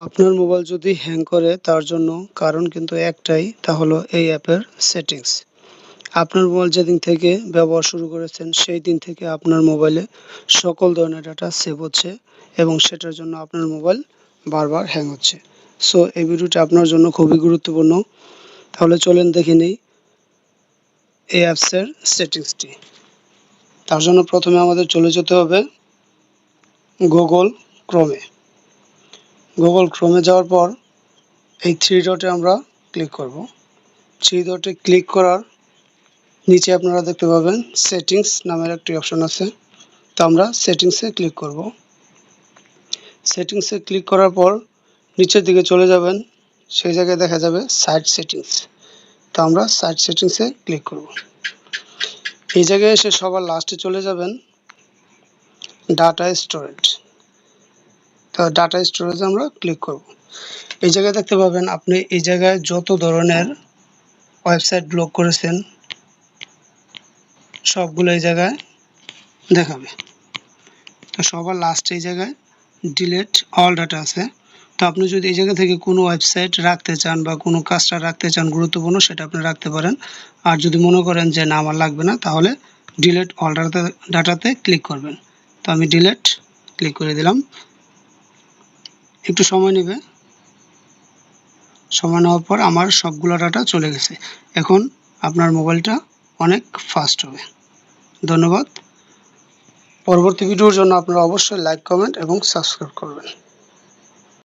আপনার মোবাইল যদি হ্যাং করে তার জন্য কারণ কিন্তু একটাই, তা হলো এই অ্যাপের সেটিংস। আপনার মোবাইল যেদিন থেকে ব্যবহার শুরু করেছেন সেই দিন থেকে আপনার মোবাইলে সকল ধরনের ডাটা সেভ হচ্ছে এবং সেটার জন্য আপনার মোবাইল বারবার হ্যাং হচ্ছে। সো এই ভিডিওটা আপনার জন্য খুবই গুরুত্বপূর্ণ। তাহলে চলেন দেখে নিই এই অ্যাপসের সেটিংসটি। তার জন্য প্রথমে আমাদের চলে যেতে হবে গুগল ক্রোমে। গুগল ক্রোমে যাওয়ার পর এই থ্রি ডটে আমরা ক্লিক করব। থ্রি ডটে ক্লিক করার নিচে আপনারা দেখতে পাবেন সেটিংস নামের একটি অপশন আছে। তো আমরা সেটিংসে ক্লিক করব। সেটিংসে ক্লিক করার পর নিচের দিকে চলে যাবেন, সেই জায়গায় দেখা যাবে সাইট সেটিংস। তো আমরা সাইট সেটিংসে ক্লিক করব। এই জায়গায় এসে সবার লাস্টে চলে যাবেন ডাটা স্টোরেজ। তো ডাটা স্টোরেজে আমরা ক্লিক করব। এই জায়গায় দেখতে পাবেন আপনি এই জায়গায় যত ধরনের ওয়েবসাইট ব্লক করেছেন সবগুলো এই জায়গায় দেখাবে। তো সবার লাস্টে এই জায়গায় ডিলিট অল ডাটা আছে। তো আপনি যদি এই জায়গা থেকে কোনো ওয়েবসাইট রাখতে চান বা কোনো কাজটা রাখতে চান গুরুত্বপূর্ণ, সেটা আপনি রাখতে পারেন। আর যদি মনে করেন যে না আমার লাগবে না, তাহলে ডিলিট অল ডাটাতে ক্লিক করবেন। তো আমি ডিলিট ক্লিক করে দিলাম। একটু সময় নেবে, সময় নেওয়ার পর আমার সবগুলো ডাটা চলে গেছে। এখন আপনার মোবাইলটা অনেক ফাস্ট হবে। ধন্যবাদ। পরবর্তী ভিডিওর জন্য আপনারা অবশ্যই লাইক, কমেন্ট এবং সাবস্ক্রাইব করবেন।